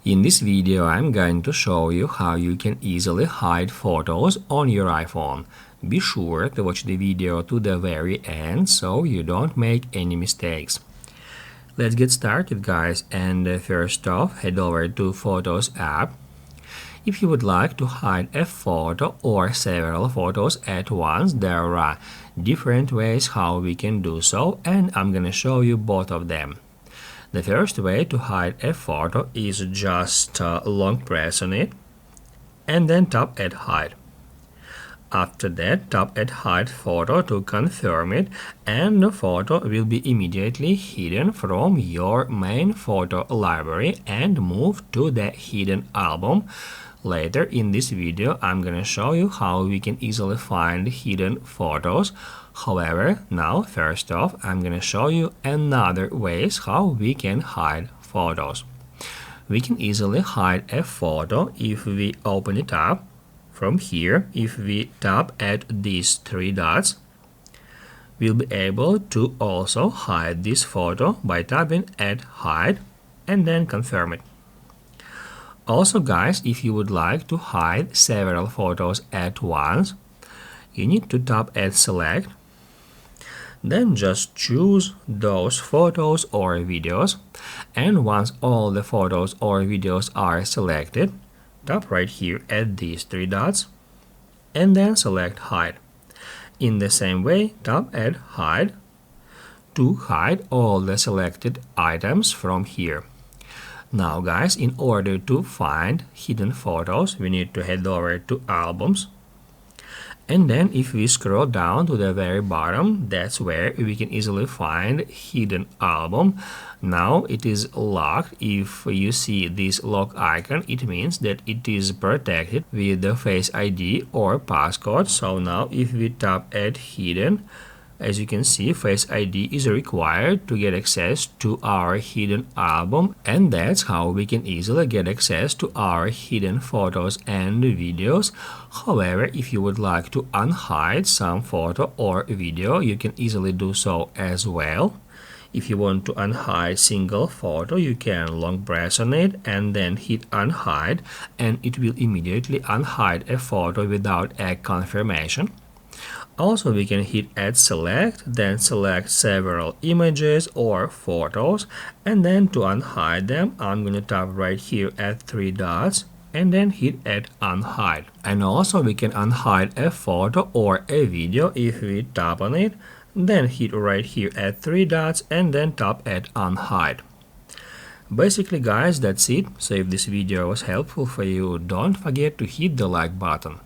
In this video, I'm going to show you how you can easily hide photos on your iPhone. Be sure to watch the video to the very end so you don't make any mistakes. Let's get started, guys, and first off, head over to Photos app. If you would like to hide a photo or several photos at once, there are different ways how we can do so, and I'm gonna show you both of them. The first way to hide a photo is just long press on it and then tap at hide. After that, tap at hide photo to confirm it, and the photo will be immediately hidden from your main photo library and moved to the hidden album. Later in this video, I'm gonna show you how we can easily find hidden photos. However, now first off, I'm gonna show you another ways how we can hide photos. We can easily hide a photo if we open it up. From here, if we tap at these three dots, we'll be able to also hide this photo by tapping at hide and then confirm it. Also, guys, if you would like to hide several photos at once, you need to tap at select, then just choose those photos or videos, and once all the photos or videos are selected, tap right here at these three dots and then select hide. In the same way, tap at hide to hide all the selected items from here. Now, guys, in order to find hidden photos, we need to head over to albums, and then if we scroll down to the very bottom, that's where we can easily find hidden album. Now it is locked. If you see this lock icon, it means that it is protected with the Face ID or passcode. So now if we tap at hidden, as you can see, Face ID is required to get access to our hidden album, and that's how we can easily get access to our hidden photos and videos. However, if you would like to unhide some photo or video, you can easily do so as well. If you want to unhide single photo, you can long press on it and then hit unhide, and it will immediately unhide a photo without a confirmation. Also, we can hit at select, then select several images or photos, and then to unhide them, I'm going to tap right here at three dots and then hit at unhide. And also we can unhide a photo or a video if we tap on it, then hit right here at three dots and then tap at unhide. Basically, guys, that's it. So if this video was helpful for you, don't forget to hit the like button.